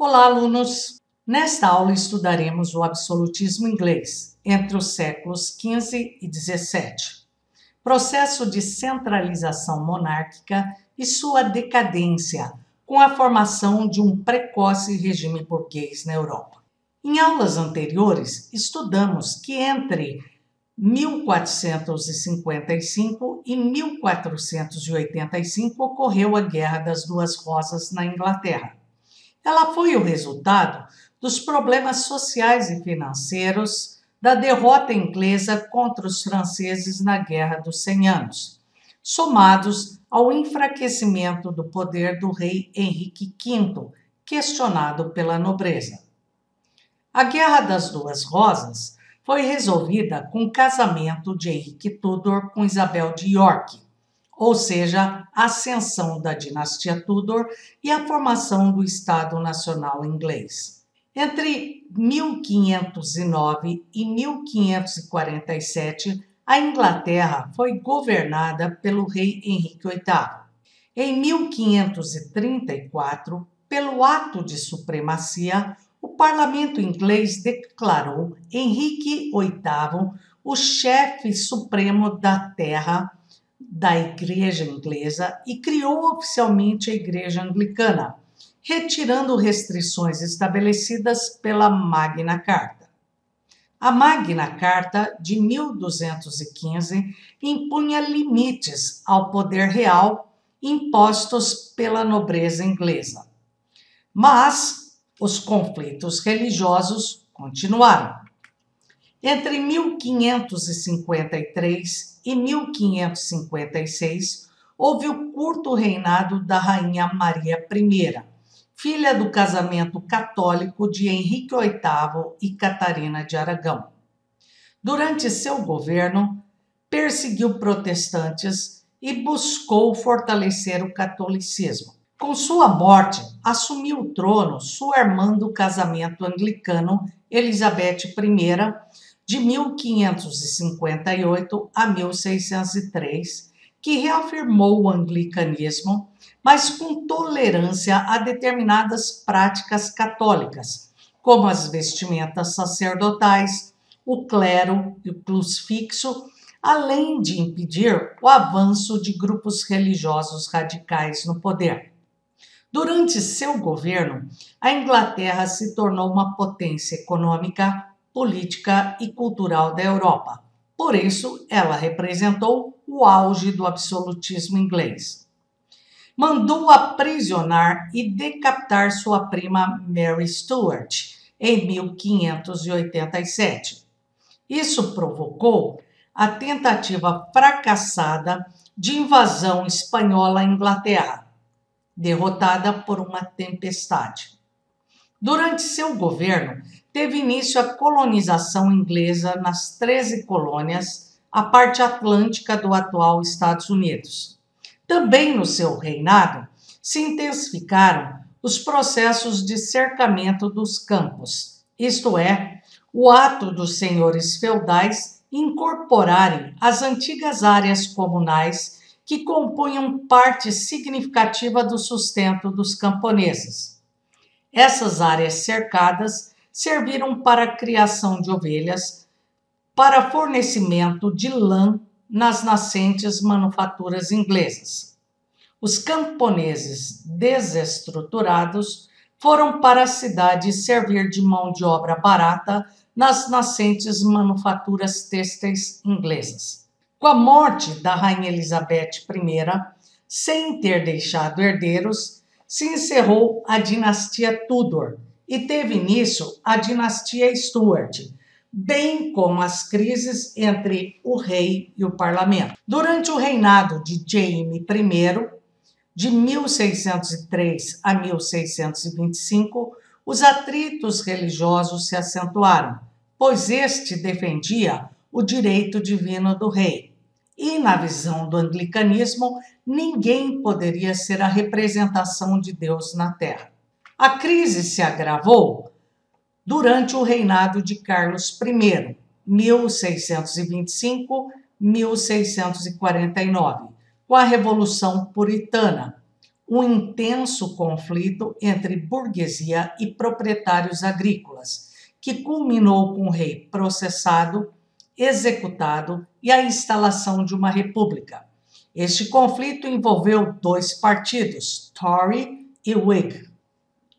Olá, alunos! Nesta aula estudaremos o absolutismo inglês entre os séculos XV e XVII, processo de centralização monárquica e sua decadência, com a formação de um precoce regime burguês na Europa. Em aulas anteriores, estudamos que entre 1455 e 1485 ocorreu a Guerra das Duas Rosas na Inglaterra. Ela foi o resultado dos problemas sociais e financeiros da derrota inglesa contra os franceses na Guerra dos 100 Anos, somados ao enfraquecimento do poder do rei Henrique V, questionado pela nobreza. A Guerra das Duas Rosas foi resolvida com o casamento de Henrique Tudor com Isabel de York, ou seja, a ascensão da dinastia Tudor e a formação do Estado Nacional Inglês. Entre 1509 e 1547, a Inglaterra foi governada pelo rei Henrique VIII. Em 1534, pelo ato de supremacia, o parlamento inglês declarou Henrique VIII o chefe supremo da terra da Igreja Inglesa e criou oficialmente a Igreja Anglicana, retirando restrições estabelecidas pela Magna Carta. A Magna Carta de 1215 impunha limites ao poder real impostos pela nobreza inglesa. Mas os conflitos religiosos continuaram. Entre 1553 e 1556, houve o curto reinado da Rainha Maria I, filha do casamento católico de Henrique VIII e Catarina de Aragão. Durante seu governo, perseguiu protestantes e buscou fortalecer o catolicismo. Com sua morte, assumiu o trono sua irmã do casamento anglicano, Elizabeth I, de 1558 a 1603, que reafirmou o anglicanismo, mas com tolerância a determinadas práticas católicas, como as vestimentas sacerdotais, o clero e o crucifixo, além de impedir o avanço de grupos religiosos radicais no poder. Durante seu governo, a Inglaterra se tornou uma potência econômica, política e cultural da Europa. Por isso, ela representou o auge do absolutismo inglês. Mandou aprisionar e decapitar sua prima Mary Stuart em 1587. Isso provocou a tentativa fracassada de invasão espanhola à Inglaterra, derrotada por uma tempestade. Durante seu governo, teve início a colonização inglesa nas 13 colônias, a parte atlântica do atual Estados Unidos. Também no seu reinado, se intensificaram os processos de cercamento dos campos, isto é, o ato dos senhores feudais incorporarem as antigas áreas comunais que compunham parte significativa do sustento dos camponeses. Essas áreas cercadas serviram para a criação de ovelhas, para fornecimento de lã nas nascentes manufaturas inglesas. Os camponeses desestruturados foram para a cidade servir de mão de obra barata nas nascentes manufaturas têxteis inglesas. Com a morte da Rainha Elizabeth I, sem ter deixado herdeiros, se encerrou a dinastia Tudor e teve início a dinastia Stuart, bem como as crises entre o rei e o parlamento. Durante o reinado de Jaime I, de 1603 a 1625, os atritos religiosos se acentuaram, pois este defendia o direito divino do rei. E, na visão do anglicanismo, ninguém poderia ser a representação de Deus na terra. A crise se agravou durante o reinado de Carlos I, 1625-1649, com a Revolução Puritana, um intenso conflito entre burguesia e proprietários agrícolas, que culminou com o rei processado, executado e a instalação de uma república. Este conflito envolveu dois partidos, Tory e Whig.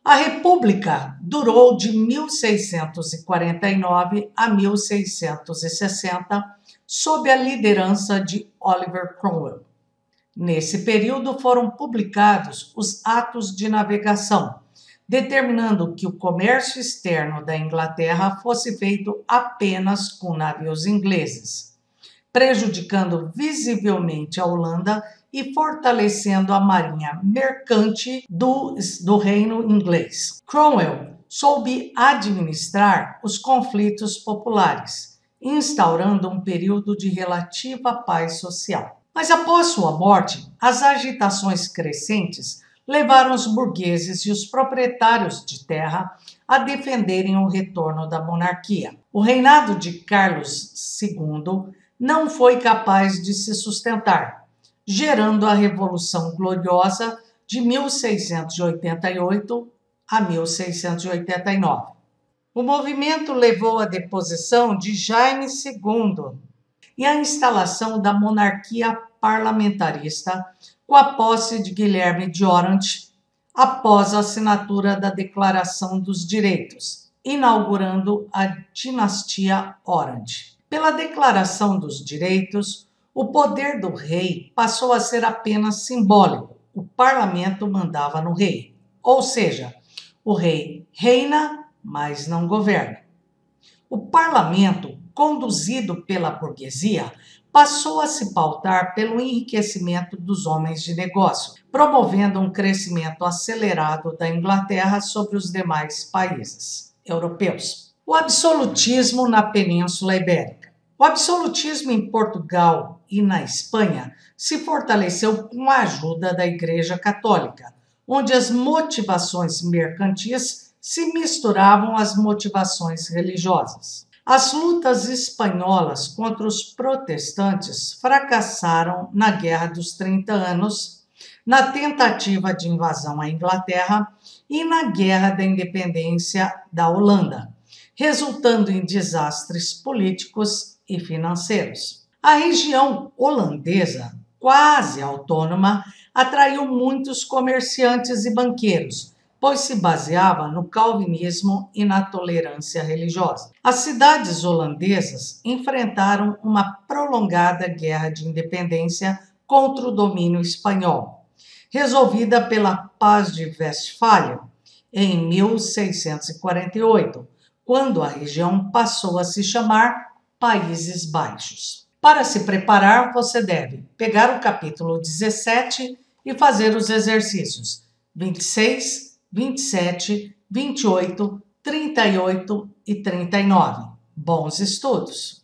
A República durou de 1649 a 1660, sob a liderança de Oliver Cromwell. Nesse período foram publicados os Atos de Navegação, determinando que o comércio externo da Inglaterra fosse feito apenas com navios ingleses, prejudicando visivelmente a Holanda e fortalecendo a marinha mercante do reino inglês. Cromwell soube administrar os conflitos populares, instaurando um período de relativa paz social. Mas após sua morte, as agitações crescentes levaram os burgueses e os proprietários de terra a defenderem o retorno da monarquia. O reinado de Carlos II não foi capaz de se sustentar, gerando a Revolução Gloriosa de 1688 a 1689. O movimento levou à deposição de Jaime II e à instalação da monarquia parlamentarista com a posse de Guilherme de Orange após a assinatura da Declaração dos Direitos, inaugurando a dinastia Orange. Pela Declaração dos Direitos, o poder do rei passou a ser apenas simbólico. O parlamento mandava no rei, ou seja, o rei reina, mas não governa. O parlamento, conduzido pela burguesia, passou a se pautar pelo enriquecimento dos homens de negócio, promovendo um crescimento acelerado da Inglaterra sobre os demais países europeus. O absolutismo na Península Ibérica. O absolutismo em Portugal e na Espanha se fortaleceu com a ajuda da Igreja Católica, onde as motivações mercantis se misturavam às motivações religiosas. As lutas espanholas contra os protestantes fracassaram na Guerra dos 30 Anos, na tentativa de invasão à Inglaterra e na Guerra da Independência da Holanda, resultando em desastres políticos e financeiros. A região holandesa, quase autônoma, atraiu muitos comerciantes e banqueiros, pois se baseava no calvinismo e na tolerância religiosa. As cidades holandesas enfrentaram uma prolongada guerra de independência contra o domínio espanhol, resolvida pela Paz de Westfália em 1648, quando a região passou a se chamar Países Baixos. Para se preparar, você deve pegar o capítulo 17 e fazer os exercícios 26, 27, 28, 38 e 39. Bons estudos!